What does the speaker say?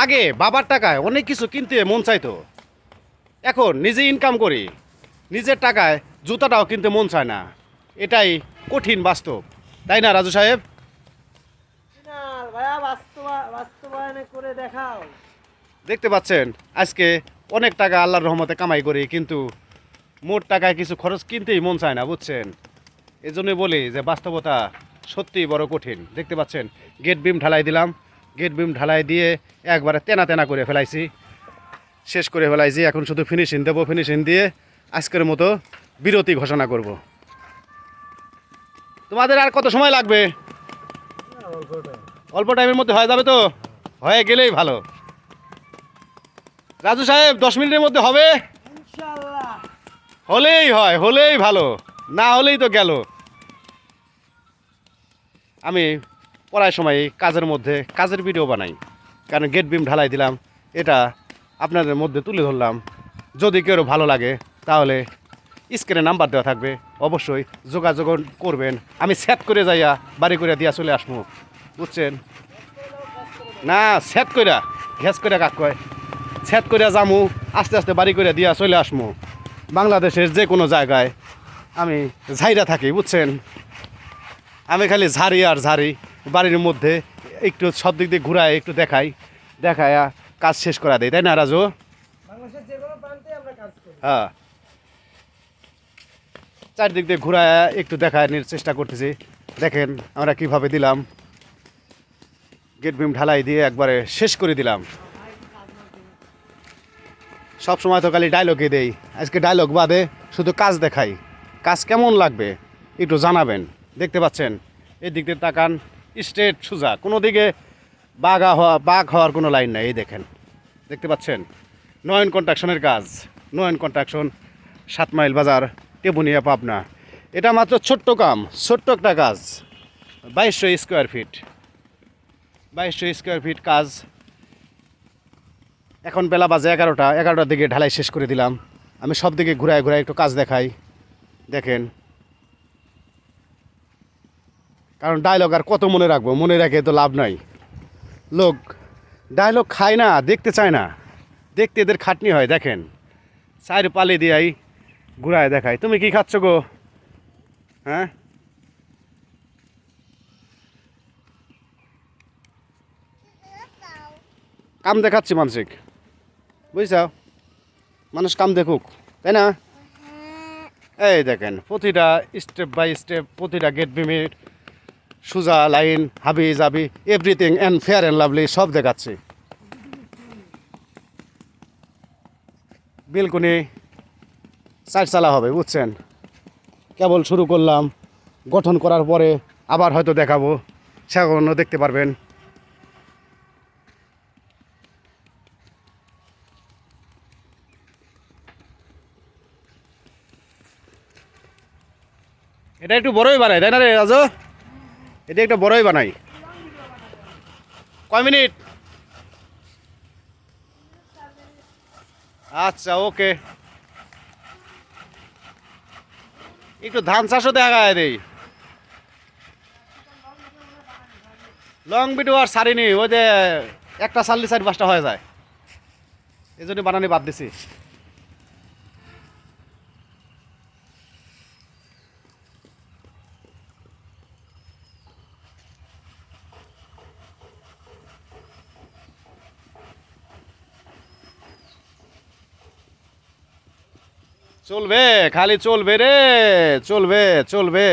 আগে বাবার টাকায় অনেক কিছু কিনতে মন চাইতো, এখন নিজে ইনকাম করি, নিজের টাকায় জুতাটাও কিনতে মন চায় না। এটাই কঠিন বাস্তব, তাই না রাজু সাহেব? ভাইয়া বাস্তবায়নে করে দেখাও। দেখতে পাচ্ছেন আজকে অনেক টাকা আল্লাহর রহমতে কামাই করি, কিন্তু মোট টাকায় কিছু খরচ কিনতেই মন চায় না, বুঝছেন? এই জন্যই বলি যে বাস্তবতা সত্যিই বড় কঠিন। দেখতে পাচ্ছেন গেট বিম ঢালাই দিলাম, গেট বিম ঢালাই দিয়ে একবারে তেনা তেনা করে ফেলাইছি, শেষ করে ফেলাইছি। এখন শুধু ফিনিশিং দেবো, ফিনিশিং দিয়ে আজকের মতো বিরতি ঘোষণা করব। তোমাদের আর কত সময় লাগবে? অল্প টাইমের মধ্যে হয়ে যাবে তো? হয়ে গেলেই ভালো। রাজু সাহেব 10 মিনিটের মধ্যে হবে? ইনশাআল্লাহ। হলেই হয়, হলেই ভালো, না হলেই তো গেল। আমি পড়ার সময় কাজের মধ্যে কাজের ভিডিও বানাই, কারণ গেট বিম ঢালাই দিলাম, এটা আপনাদের মধ্যে তুলে ধরলাম। যদি কেউ ভালো লাগে তাহলে স্ক্রিনে নাম্বার দেওয়া থাকবে, অবশ্যই যোগাযোগ করবেন। আমি সেট করে যাইয়া বাড়ি করে দিয়া চলে আসবো, বুঝছেন? না সেট কইরা ঘ্যাস করে কাক কয়, সেট করে যামু, আস্তে আস্তে বাড়ি করে দিয়া চলে আসমু। বাংলাদেশের যে কোনো জায়গায় আমি ঝাইরা থাকি, বুঝছেন? আমি খালি ঝাড়ি আর ঝাড়ি, বাড়ির মধ্যে একটু সব দিক দিয়ে ঘুরায় একটু দেখায়া কাজ শেষ করা দেয়, তাই না রাজু? বাংলাদেশের যে কোনো প্রান্তে আমরা কাজ করি। হ্যাঁ, চারদিক দিয়ে ঘুরায় একটু দেখানোর চেষ্টা করতেছি। দেখেন আমরা কিভাবে দিলাম, গেট বিম ঢালাই দিয়ে একবারে শেষ করে দিলাম। সব সময় তো খালি ডায়লগে দেই, আজকে ডায়লগ বাদে শুধু কাজ দেখাই। কাজ কেমন লাগবে একটু জানাবেন। দেখতে পাচ্ছেন এই দিক দিয়ে তাকান, স্ট্রেট সোজা, কোনো দিকে বাঘ হওয়ার কোনো লাইন নাই। এই দেখেন, দেখতে পাচ্ছেন নয়ন কন্ট্রাকশনের কাজ, নয়ন কন্ট্রাকশন, 7 মাইল বাজার, টেবুনিয়া, পাবনা। এটা মাত্র ছোট্ট কাম, ছোট্ট একটা কাজ, 2200 স্কোয়ার ফিট, 2200 স্কোয়ার ফিট কাজ। এখন বেলা বাজে 11টার দিকে ঢালাই শেষ করে দিলাম। আমি সব দিকে ঘুরায় ঘুরায় একটু কাজ দেখাই, দেখেন। কারণ ডায়লগ আর কত মনে রাখবো, মনে রেখে তো লাভ নাই। লোক ডায়লগ খায় না, দেখতে চায় না, দেখতে এদের খাটনি হয়। দেখেন চার পালি দিয়াই ঘুরায় দেখায়। তুমি কি খাচ্ছ গো? হ্যাঁ, কাম দেখাচ্ছি মানসিক, বুঝছাও? মানুষ কাম দেখুক, তাই না? এই দেখেন প্রতিটা স্টেপ বাই স্টেপ, প্রতিটা গেট বিমের সোজা লাইন, হাবি জাবি, everything and fair and lovely সব দেখাচ্ছি। বেলকনি সাইড চালা হবে, বুঝছেন? কেবল শুরু করলাম, গঠন করার পরে আবার হয়তো দেখাবো, সেগুলো দেখতে পারবেন। এটা একটু বড়ই বানাই, তাই না রে রাজু? এটা একটু বড়ই বানাই। কয় মিনিট? আচ্ছা, ওকে। একটু ধান চাষও দেখা দেই। লং ভিডিও আর সারিনি, ওই যে একটা 4-5টা হয়ে যায়, এই জন্য বানানি বাদ দিছি। চলবে, খালি চলবে রে, চলবে চলবে।